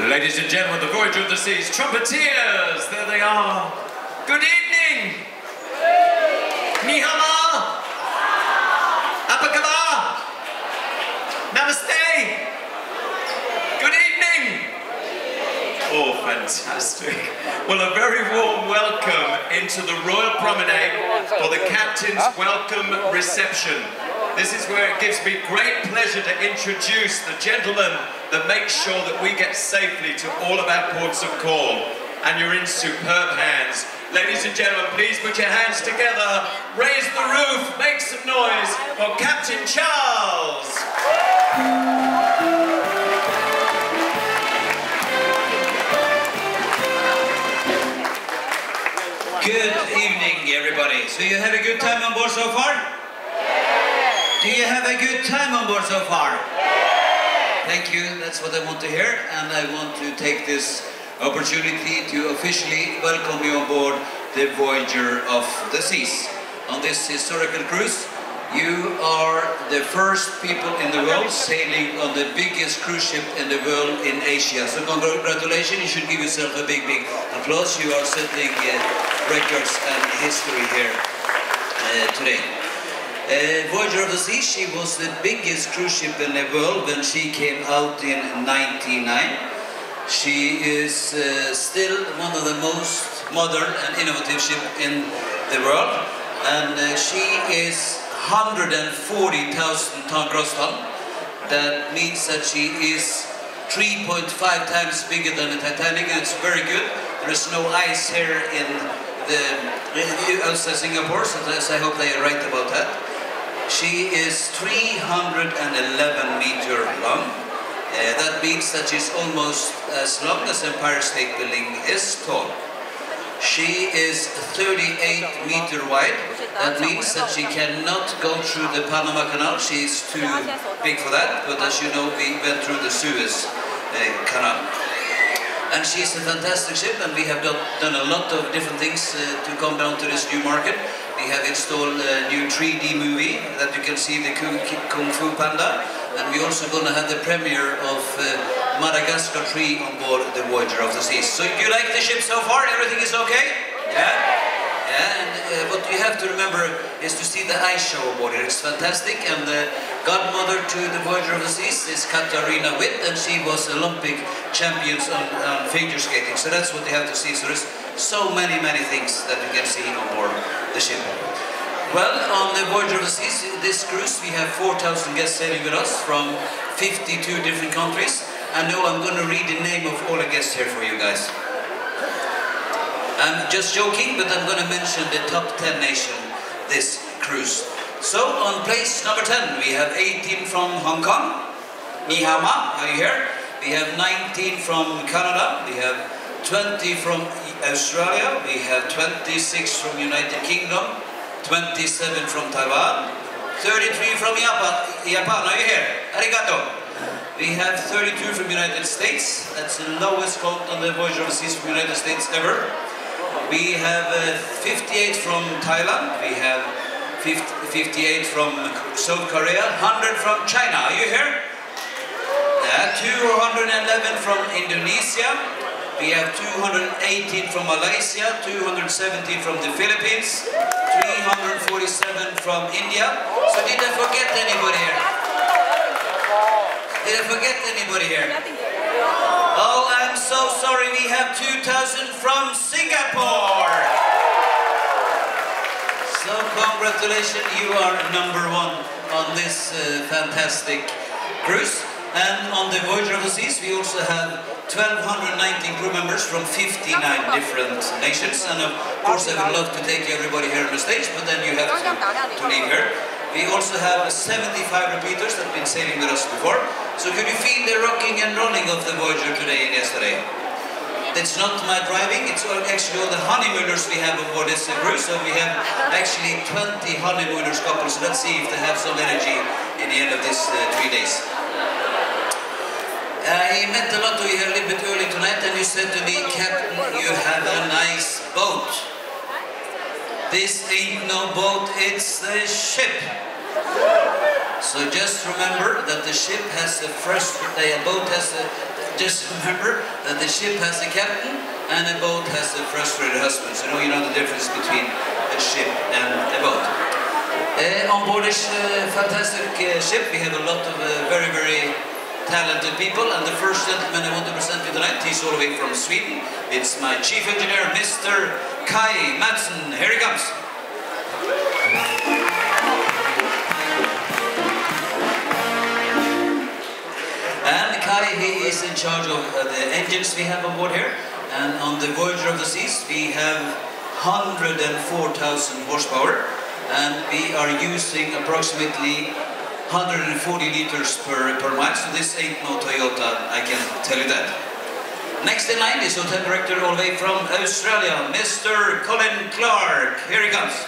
Ladies and gentlemen, the Voyager of the Seas, trumpeters, there they are. Good evening. Ni hao ma. Apakaba. Namaste. Good evening. Oh, fantastic. Well, a very warm welcome into the Royal Promenade for the Captain's Welcome Reception. This is where it gives me great pleasure to introduce the gentleman that makes sure that we get safely to all of our ports of call. And you're in superb hands. Ladies and gentlemen, please put your hands together, raise the roof, make some noise for Captain Charles. Good evening, everybody. So you had a good time on board so far? Do you have a good time on board so far? Thank you, that's what I want to hear, and I want to take this opportunity to officially welcome you on board the Voyager of the Seas. On this historical cruise, you are the first people in the world sailing on the biggest cruise ship in the world in Asia. So congratulations, you should give yourself a big applause. You are setting records and history here today. Voyager of the Sea, she was the biggest cruise ship in the world when she came out in 1909. She is still one of the most modern and innovative ships in the world, and she is 140,000 gross ton. That means that she is 3.5 times bigger than the Titanic. It's very good. There is no ice here in outside Singapore, so I hope they are right about that. She is 311 meters long. That means that she's almost as long as Empire State Building is tall. She is 38 meters wide. That means that she cannot go through the Panama Canal. She is too big for that, but as you know, we went through the Suez Canal. And she's a fantastic ship, and we have done a lot of different things to come down to this new market. We have installed a new 3D movie that you can see the Kung Fu Panda, and we're also going to have the premiere of Madagascar 3 on board the Voyager of the Seas. So do you like the ship so far? Everything is okay? Yeah? Yeah, and what you have to remember is to see the ice show aboard here. It's fantastic, and the godmother to the Voyager of the Seas is Katarina Witt, and she was Olympic champions on figure skating. So that's what you have to see. So there's so many things that you can see on board the ship. Well, on the Voyager of the Seas, this cruise, we have 4,000 guests sailing with us from 52 different countries. I know I'm going to read the name of all the guests here for you guys. I'm just joking, but I'm going to mention the top 10 nations this cruise. So, on place number 10, we have 18 from Hong Kong. Ni hao ma, are you here? We have 19 from Canada. We have 20 from Australia. We have 26 from United Kingdom. 27 from Taiwan. 33 from Japan, are you here? Arigato. We have 32 from United States. That's the lowest count on the Voyager of the Seas from United States ever. We have 58 from Thailand. We have 58 from South Korea. 100 from China. Are you here? 211 from Indonesia. We have 218 from Malaysia. 217 from the Philippines. 347 from India. So did I forget anybody here? Did I forget anybody here? Oh, I'm so sorry, we have 2,000 from Singapore! So congratulations, you are #1 on this fantastic cruise. And on the Voyager of the Seas, we also have 1,219 crew members from 59 different nations. And of course, I would love to take everybody here on the stage, but then you have to leave here. We also have 75 repeaters that have been sailing with us before. So could you feel the rocking and rolling of the Voyager today and yesterday? It's not my driving, it's actually all the honeymooners we have aboard this cruise. So we have actually 20 honeymooners couples. So let's see if they have some energy in the end of this 3 days. I met a lot of you here a little bit early tonight, and you said to me, Captain, you have a nice boat. This ain't no boat, it's the ship. So just remember that the ship has a boat has just remember that the ship has a captain and a boat has a frustrated husband. So you know the difference between a ship and a boat. On board this fantastic ship, we have a lot of very, very talented people, and the first gentleman I want to present you tonight, he's all the way from Sweden. It's my chief engineer, Mr. Kai Madsen. Here he comes. And Kai, he is in charge of the engines we have on board here. And on the Voyager of the Seas, we have 104,000 horsepower, and we are using approximately 140 liters per mile, so this ain't no Toyota, I can tell you that. Next in line is Hotel Director all the way from Australia, Mr. Colin Clark. Here he comes.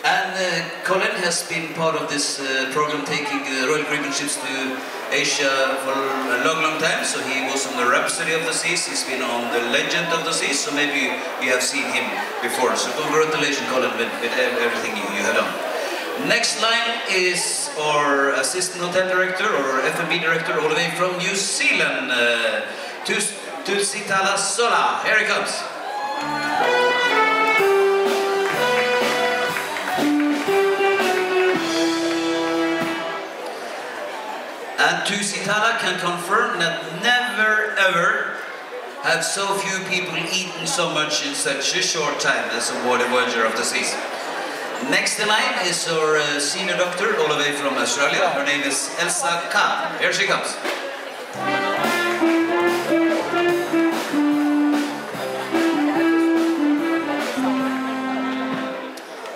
And Colin has been part of this program, taking the Royal Caribbean ships to Asia for a long, long time. So he was on the Rhapsody of the Seas, he's been on the Legend of the Seas, so maybe you have seen him before. So congratulations, Colin, with everything you have done. Next line is our Assistant Hotel Director or F&B Director all the way from New Zealand, Tusitala Sola. Here he comes. And Tusitala can confirm that never ever have so few people eaten so much in such a short time as aboard the Voyager of the Seas. Next in line is our senior doctor all the way from Australia. Her name is Elsa Khan. Here she comes.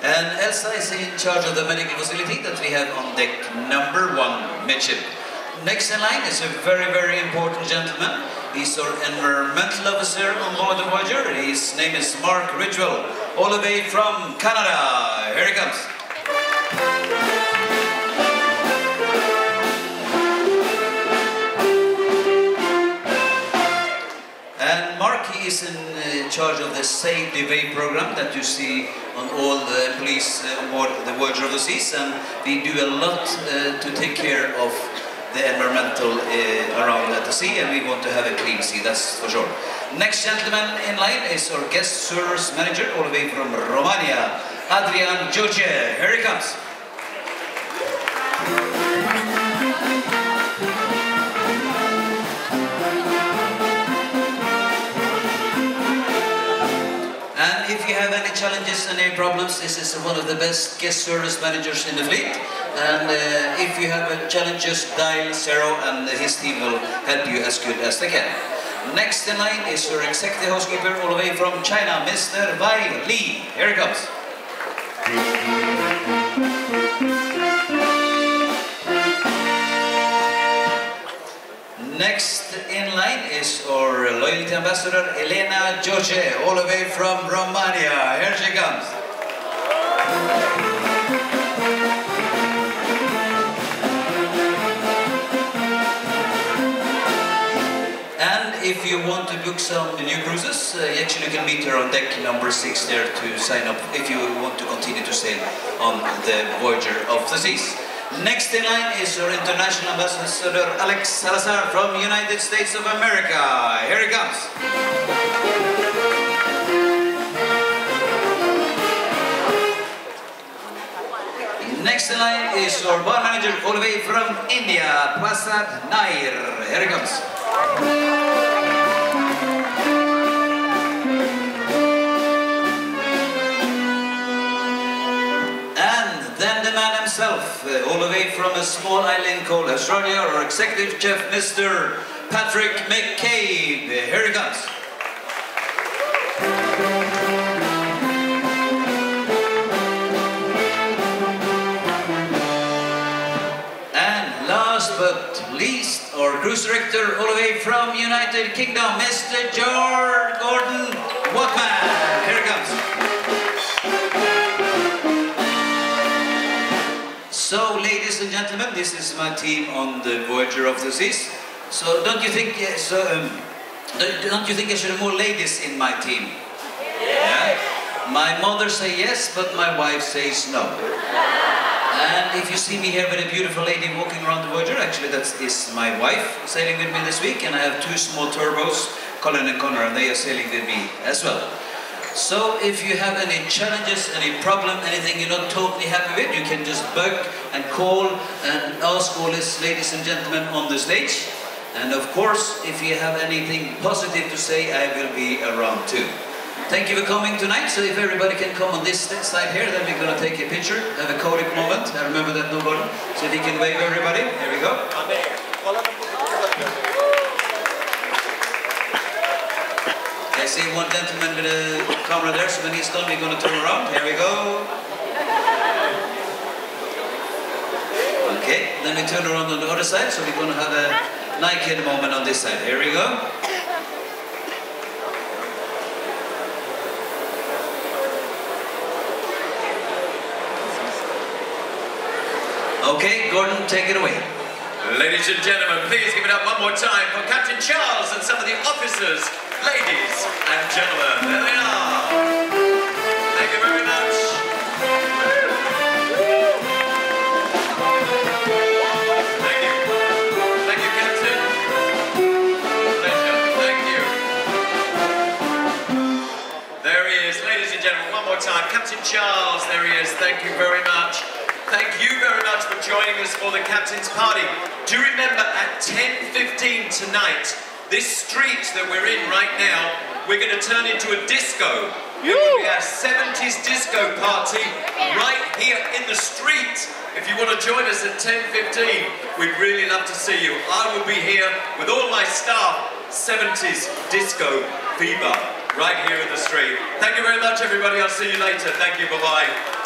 And Elsa is in charge of the medical facility that we have on deck number 1 midship. Next in line is a very, very important gentleman. He's our environmental officer on board the Voyager. His name is Mark Ridgwell, all the way from Canada. Here he comes. And Mark, he is in charge of the Save the Way program that you see on all the employees on board the Voyager of the Seas. And we do a lot to take care of the environmental around at the sea, and we want to have a clean sea, that's for sure. Next gentleman in line is our guest service manager all the way from Romania, Adrian George. Here he comes. And if you have any challenges and any problems, this is one of the best guest service managers in the fleet. And if you have a challenge, just dial 0 and his team will help you as good as they can. Next in line is your executive housekeeper all the way from China, Mr. Wai Li. Here he comes. Next in line is our loyalty ambassador, Elena George, all the way from Romania. Here she comes. If you want to book some new cruises, actually you can meet her on deck number 6 there to sign up if you want to continue to sail on the Voyager of the Seas. Next in line is our international ambassador Alex Salazar from the United States of America. Here he comes. Next in line is our bar manager all the way from India, Prasad Nair. Here he comes. Himself, all the way from a small island called Australia, our executive chef, Mr. Patrick McCabe. Here he comes. And last but least, our cruise director, all the way from United Kingdom, Mr. George Gordon Watman. Here he comes. So, ladies and gentlemen, this is my team on the Voyager of the Seas. So, don't you think I should have more ladies in my team? Yeah? My mother says yes, but my wife says no. And if you see me here with a beautiful lady walking around the Voyager, actually that is my wife sailing with me this week, and I have two small turbos, Colin and Connor, and they are sailing with me as well. So if you have any challenges, any problem, anything you're not totally happy with, you can just bug and call and ask all these ladies and gentlemen on the stage. And of course, if you have anything positive to say, I will be around too. Thank you for coming tonight. So if everybody can come on this side here, then we're going to take a picture, have a Kodak moment. I remember that, no Gordon. So if you can wave everybody, there we go. I see one gentleman with a camera there, so when he's done, we're going to turn around. Here we go. Okay, then we turn around on the other side, so we're going to have a naked moment on this side. Here we go. Okay, Gordon, take it away. Ladies and gentlemen, please give it up one more time for Captain Charles and some of the officers. Ladies and gentlemen, there they are. Thank you very much. Thank you. Thank you, Captain. Pleasure. Thank you. There he is. Ladies and gentlemen, one more time. Captain Charles, there he is. Thank you very much. Thank you very much for joining us for the Captain's Party. Do remember at 10:15 tonight, this street that we're in right now, we're going to turn into a disco. It will be our 70s disco party right here in the street. If you want to join us at 10:15, we'd really love to see you. I will be here with all my staff, 70s disco fever, right here in the street. Thank you very much, everybody. I'll see you later. Thank you. Bye-bye.